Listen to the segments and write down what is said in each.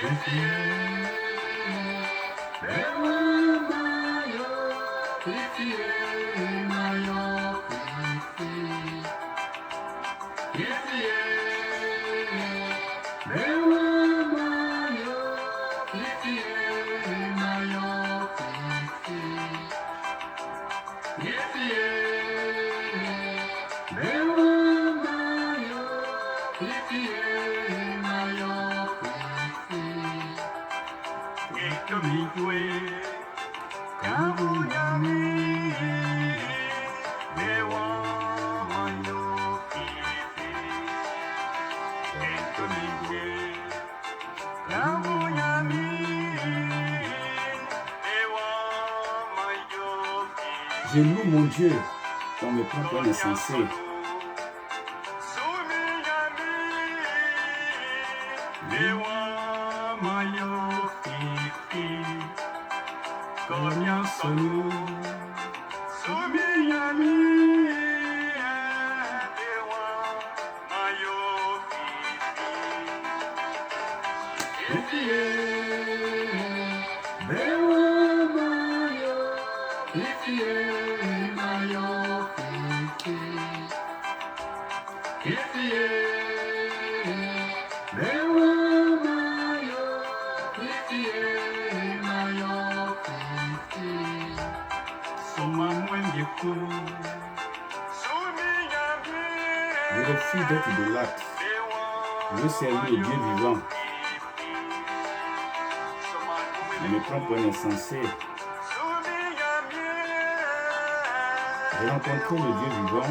Je loue mon Dieu dans mes propres insensés. Je refuse d'être idolâtre. Je veux servir le Dieu vivant. Je me prends pour un insensé. J'ai rencontré le Dieu vivant.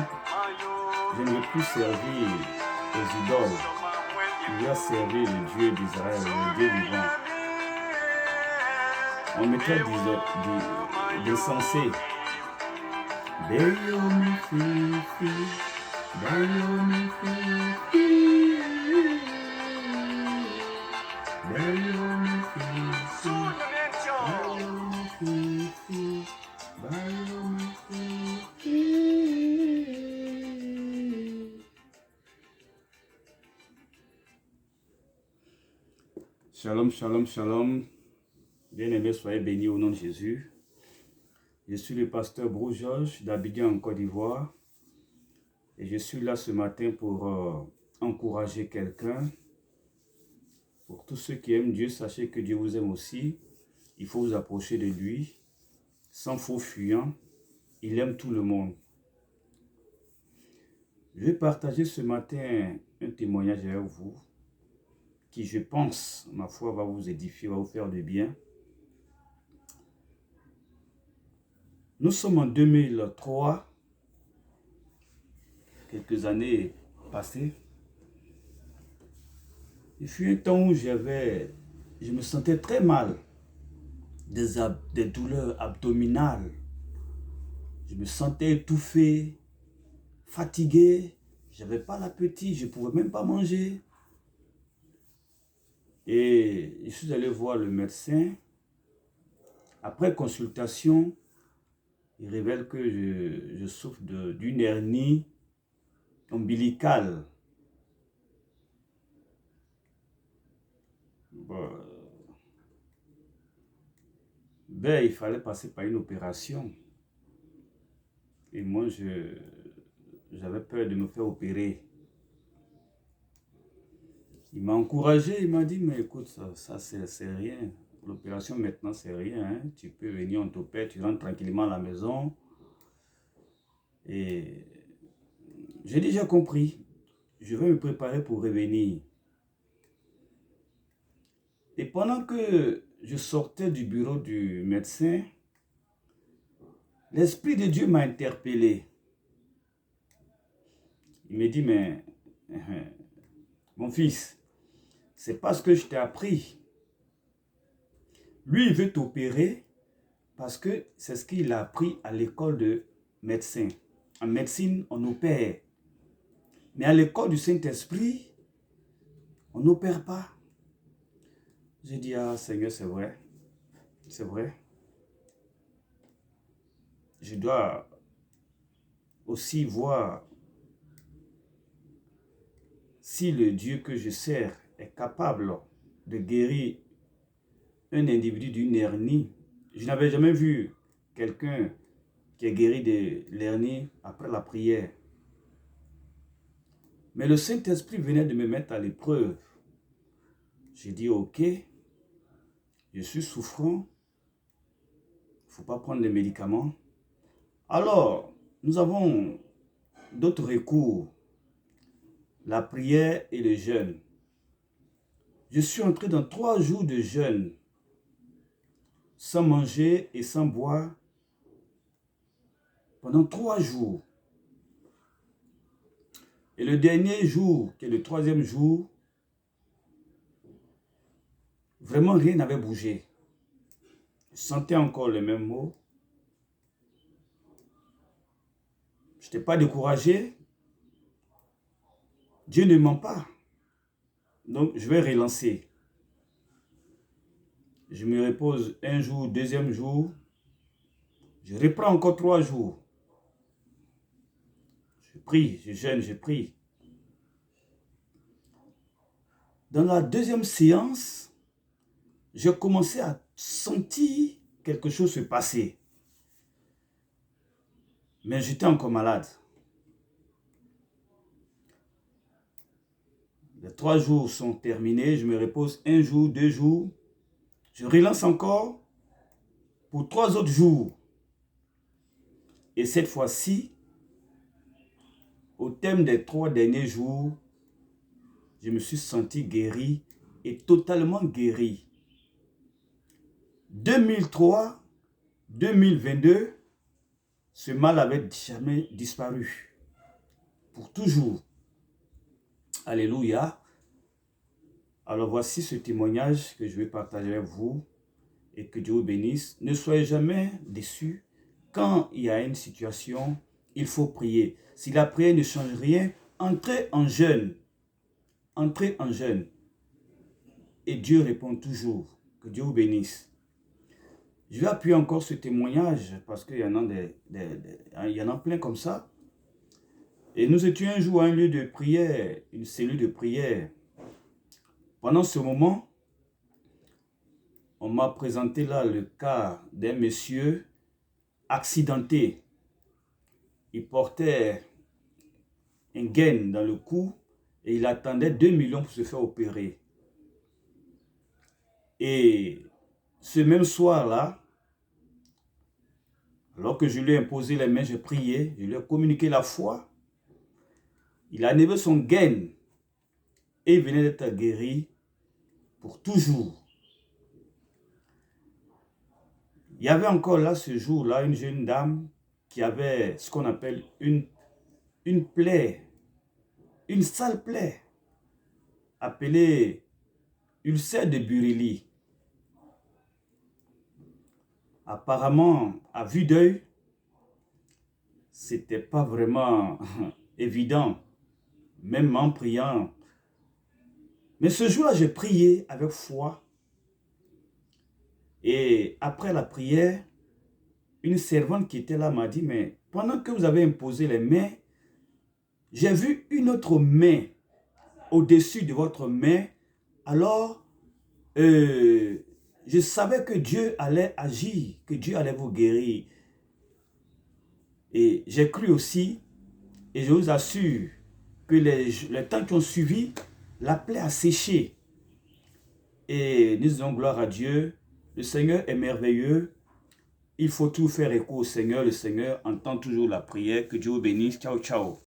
Je ne veux plus servir aux idoles. Je veux servir le Dieu d'Israël, le Dieu vivant. On me traite d'insensé. Shalom, shalom, shalom. Bien-aimés, soyez bénis au nom de Jésus. Je suis le pasteur Bro Georges d'Abidjan en Côte d'Ivoire. Et je suis là ce matin pour encourager quelqu'un. Pour tous ceux qui aiment Dieu, sachez que Dieu vous aime aussi. Il faut vous approcher de lui sans faux fuyant. Il aime tout le monde. Je vais partager ce matin un témoignage avec vous qui, je pense, ma foi, va vous édifier, va vous faire du bien. Nous sommes en 2003, quelques années passées. Il fut un temps où je me sentais très mal, des douleurs abdominales. Je me sentais étouffé, fatigué, je n'avais pas l'appétit, je ne pouvais même pas manger. Et je suis allé voir le médecin. Après consultation, il révèle que je souffre d'une hernie ombilicale. Bon, il fallait passer par une opération. Et moi, j'avais peur de me faire opérer. Il m'a encouragé, il m'a dit, mais écoute, ça c'est rien. L'opération maintenant, c'est rien. Hein. Tu peux venir, on t'opère, tu rentres tranquillement à la maison. Et j'ai déjà compris. Je vais me préparer pour revenir. Et pendant que je sortais du bureau du médecin, l'Esprit de Dieu m'a interpellé. Il me dit, mais mon fils, c'est parce que je t'ai appris. Lui, il veut t'opérer parce que c'est ce qu'il a appris à l'école de médecin. En médecine, on opère. Mais à l'école du Saint-Esprit, on n'opère pas. J'ai dit, ah Seigneur, c'est vrai. C'est vrai. Je dois aussi voir si le Dieu que je sers est capable de guérir un individu d'une hernie. Je n'avais jamais vu quelqu'un qui est guéri de l'hernie après la prière. Mais le Saint-Esprit venait de me mettre à l'épreuve. J'ai dit, ok, je suis souffrant, il ne faut pas prendre les médicaments. Alors, nous avons d'autres recours, la prière et le jeûne. Je suis entré dans 3 jours de jeûne, sans manger et sans boire, pendant 3 jours. Et le dernier jour, qui est le 3e jour, vraiment rien n'avait bougé. Je sentais encore les mêmes mots. Je n'étais pas découragé. Dieu ne ment pas. Donc, je vais relancer. Je me repose un jour, 2e jour. Je reprends encore 3 jours. Je prie, je jeûne, je prie. Dans la 2e séance, je commençais à sentir quelque chose se passer. Mais j'étais encore malade. Les 3 jours sont terminés, je me repose 1 jour, 2 jours. Je relance encore pour 3 autres jours. Et cette fois-ci, au thème des 3 derniers jours, je me suis senti guéri et totalement guéri. 2003, 2022, ce mal avait jamais disparu. Pour toujours. Alléluia. Alors voici ce témoignage que je vais partager avec vous et que Dieu vous bénisse. Ne soyez jamais déçus. Quand il y a une situation, il faut prier. Si la prière ne change rien, entrez en jeûne. Entrez en jeûne. Et Dieu répond toujours. Que Dieu vous bénisse. Je vais appuyer encore ce témoignage parce qu'il y en a plein comme ça. Et nous étions un jour à un lieu de prière, une cellule de prière. Pendant ce moment, on m'a présenté là le cas d'un monsieur accidenté. Il portait un gain dans le cou et il attendait 2 millions pour se faire opérer. Et ce même soir-là, alors que je lui ai imposé les mains, j'ai prié, je lui ai communiqué la foi. Il a enlevé son gain et il venait d'être guéri pour toujours. Il y avait encore là, ce jour-là, une jeune dame qui avait ce qu'on appelle une plaie, une sale plaie, appelée ulcère de Burili. Apparemment, à vue d'œil, c'était pas vraiment évident, même en priant. Mais ce jour-là, j'ai prié avec foi. Et après la prière, une servante qui était là m'a dit, mais pendant que vous avez imposé les mains, j'ai vu une autre main au-dessus de votre main. Alors, je savais que Dieu allait agir, que Dieu allait vous guérir. Et j'ai cru aussi, et je vous assure, que les temps qui ont suivi, la plaie a séché. Et nous disons gloire à Dieu. Le Seigneur est merveilleux. Il faut tout faire écho au Seigneur. Le Seigneur entend toujours la prière. Que Dieu vous bénisse. Ciao, ciao.